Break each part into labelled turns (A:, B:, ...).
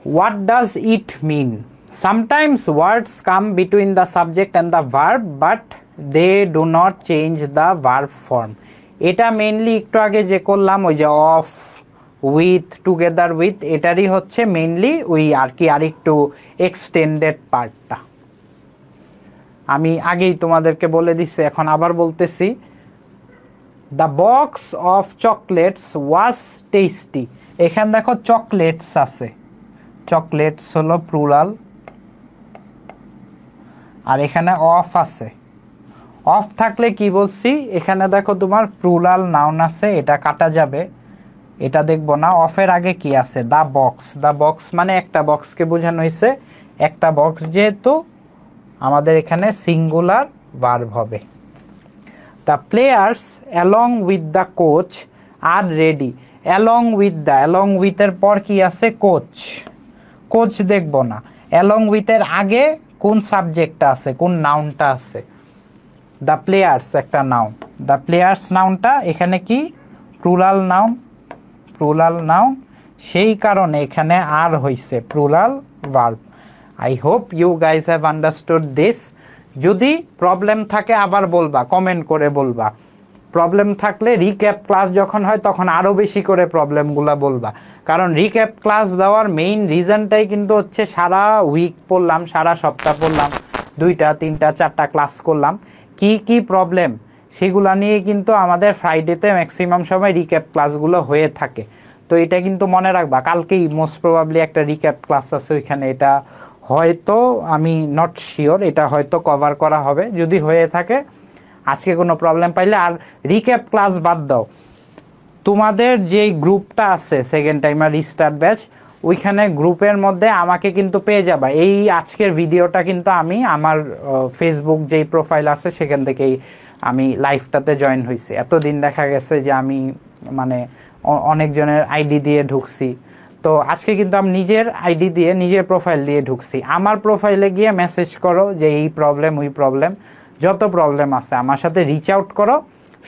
A: What does it mean? Sometimes words come between the subject and the verb, but they do not change the verb form. এটা mainly একটু আগে যে করলাম ওই যে of with together with এটারই হচ্ছে মেইনলি ওই আর কি আরেকটু এক্সটেন্ডেড পার্টটা। আমি আগেই তোমাদেরকে বলে দিচ্ছি, এখন আবার বলতেছি। The box of chocolates was tasty. এখানে দেখো চকলেটস আছে, চকলেটস হলো প্লুরাল, আর এখানে অফ আছে। অফ থাকলে কি বলছি, এখানে দেখো তোমার প্লুরাল নাউন আছে, এটা কাটা যাবে, এটা দেখবো না। অফের আগে কি আছে, দ্য বক্স। দ্য বক্স মানে একটা বক্সকে বোঝানো হয়েছে, একটা বক্স যেহেতু আমাদের এখানে সিঙ্গুলার ভার্ব হবে। The players along with the coach are ready. Along with the, along উইথের পর কি আছে, কোচ। কোচ দেখবো না, অ্যালং উইথের আগে কোন সাবজেক্টটা আছে, কোন নাউনটা আছে। দ্য প্লেয়ার্স একটা নাউন, দ্য প্লেয়ার্স নাউনটা এখানে কি প্লুরাল নাউন, প্লুরাল নাউন, সেই কারণে এখানে আর হইছে plural verb. I hope you guys have understood this. যদি প্রবলেম থাকে আবার বলবা, কমেন্ট করে বলবা। প্রবলেম থাকলে রিক্যাপ ক্লাস যখন হয় তখন আরও বেশি করে প্রবলেমগুলো বলবা, কারণ রিক্যাপ ক্লাস দেওয়ার মেইন রিজনটাই কিন্তু হচ্ছে সারা উইক পড়লাম, সারা সপ্তাহ পড়লাম, 2টা 3টা 4টা ক্লাস করলাম, কি কি প্রবলেম সেগুলা নিয়ে কিন্তু আমাদের ফ্রাইডেতে ম্যাক্সিমাম সময় রিক্যাপ ক্লাসগুলো হয়ে থাকে। তো এটা কিন্তু মনে রাখবা, কালকেই মোস্ট প্রবাবলি একটা রিক্যাপ ক্লাস আছে ওইখানে, এটা হয়তো আমি নট শিওর, এটা হয়তো কভার করা হবে। যদি হয়ে থাকে আজকে কোনো প্রবলেম পাইলে, আর রিক্যাপ ক্লাস বাদ দাও, তোমাদের যেই গ্রুপটা আছে সেকেন্ড টাইমার রিস্টার্ট ব্যাচ, ওইখানে গ্রুপের মধ্যে আমাকে কিন্তু পেয়ে যাবা। এই আজকের ভিডিওটা কিন্তু আমি আমার ফেসবুক যেই প্রোফাইল আছে সেখান থেকেই আমি লাইভটাতে জয়েন হয়েছি। এতদিন দেখা গেছে যে আমি মানে অনেকজনের আইডি দিয়ে ঢুকছি, তো আজকে কিন্তু আমি নিজের আইডি দিয়ে নিজের প্রোফাইল দিয়ে ঢুকছি। আমার প্রোফাইলে গিয়ে মেসেজ করো যে এই প্রবলেম ওই প্রবলেম, যত প্রবলেম আছে আমার সাথে রিচ আউট করো,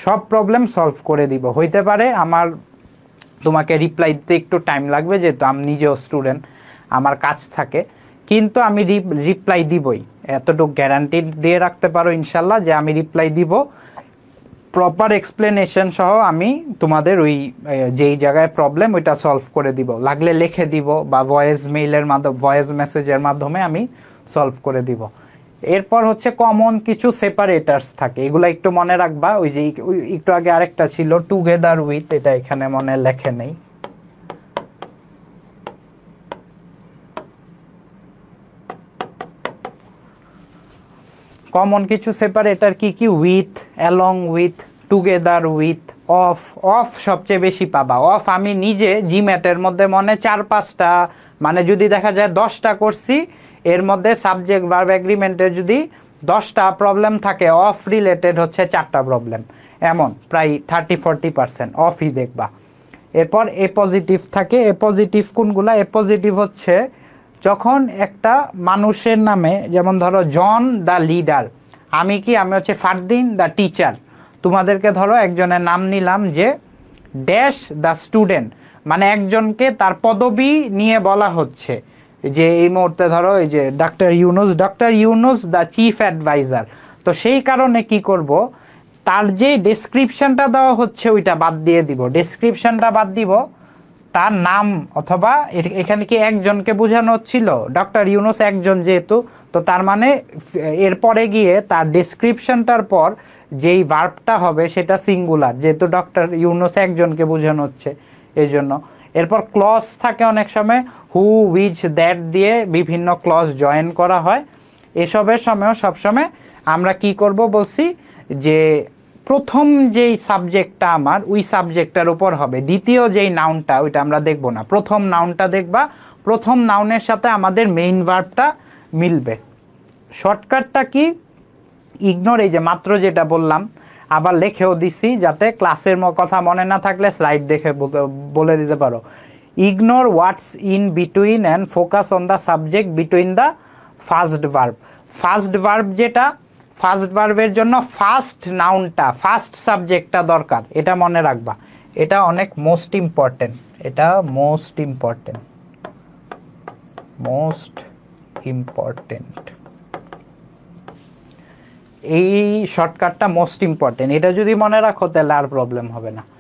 A: সব প্রবলেম সলভ করে দিব। হইতে পারে আমার তোমাকে রিপ্লাই দিতে একটু টাইম লাগবে, যেহেতু আমি নিজেও স্টুডেন্ট, আমার কাজ থাকে, কিন্তু আমি রিপ্লাই দিবই, এতটুকু গ্যারান্টি দিয়ে রাখতে পারো ইনশাল্লাহ যে আমি রিপ্লাই দিব। প্রপার এক্সপ্লেনেশন সহ আমি তোমাদের ওই যেই জায়গায় প্রবলেম ওইটা সলভ করে দিব, লাগলে লিখে দিব বা ভয়েস মেইলের মাধ্যমে, ভয়েস মেসেজের মাধ্যমে আমি সলভ করে দিব। এরপর হচ্ছে কমন কিছু সেপারেটার্স থাকে, এগুলো একটু মনে রাখবা। ওই যে একটু আগে আরেকটা ছিল টুগেদার উইথ, এটা এখানে মনে লেখে নেই। কমন কিছু সেপারেটার কি কি, with, along with, together with, of. Of সবচেয়ে বেশি পাবা। অফ আমি নিজে জিম্যাটের মধ্যে মনে 4-5টা, মানে যদি দেখা যায় 10টা করছি, এর মধ্যে সাবজেক্ট ভার্ব এগ্রিমেন্টের যদি 10টা প্রবলেম থাকে, অফ রিলেটেড হচ্ছে 4টা প্রবলেম, এমন প্রায় 30-40% অফই দেখবা। এরপর এ পজিটিভ থাকে। এ পজিটিভ কোনগুলা, এ পজিটিভ হচ্ছে যখন একটা মানুষের নামে, যেমন ধরো জন দ্য লিডার, আমি হচ্ছে ফারদিন দ্য টিচার, তোমাদেরকে ধরো একজনের নাম নিলাম যে ড্যাশ দ্য স্টুডেন্ট, মানে একজনকে তার পদবি নিয়ে বলা হচ্ছে, যে এই মুহূর্তে ধরো এই যে doctor Yunus the chief adviser. তো সেই কারণে কি করব, তার যে ডেসক্রিপশনটা দেওয়া হচ্ছে ওইটা বাদ দিয়ে দিব, ডেসক্রিপশনটা বাদ দিব, তার নাম, অথবা এখানে কি একজনকে বোঝানো হচ্ছিল, ডক্টর ইউনুস একজন যেহেতু, তো তার মানে এরপরে গিয়ে তার ডেসক্রিপশনটার পর যেই ভার্বটা হবে সেটা সিঙ্গুলার, যেহেতু ডক্টর ইউনুস একজনকে বোঝানো হচ্ছে এই জন্য। এরপর ক্লজ থাকে অনেক সময়, হু, উইচ, দ্যাট দিয়ে বিভিন্ন ক্লজ জয়েন করা হয়। এসবের সময়ও সবসময় আমরা কি করব বলছি, যে প্রথম যেই সাবজেক্টটা আমার ওই সাবজেক্টটার উপর হবে, দ্বিতীয় যেই নাউনটা ওইটা আমরা দেখব না, প্রথম নাউনটা দেখবা, প্রথম নাউনের সাথে আমাদের মেইন ভার্বটা মিলবে। শর্টকাটটা কি, ইগনোর, এই যে মাত্র যেটা বললাম আবার লেখেও দিছি, যাতে ক্লাসের কথা মনে না থাকলে স্লাইড দেখে বলে দিতে পারো। Ignore what's in between and focus on the subject between the first verb. First verb যেটা, ফার্স্ট ভার্বের জন্য ফার্স্ট নাউনটা, ফার্স্ট সাবজেক্টটা দরকার, এটা মনে রাখবা, এটা অনেক মোস্ট ইম্পর্টেন্ট, এটা মোস্ট ইম্পর্টেন্ট। মোস্ট ইম্পর্টেন্ট, এই শর্টকাটটা মোস্ট ইম্পর্টেন্ট, এটা যদি মনে রাখো তাহলে আর প্রবলেম হবে না।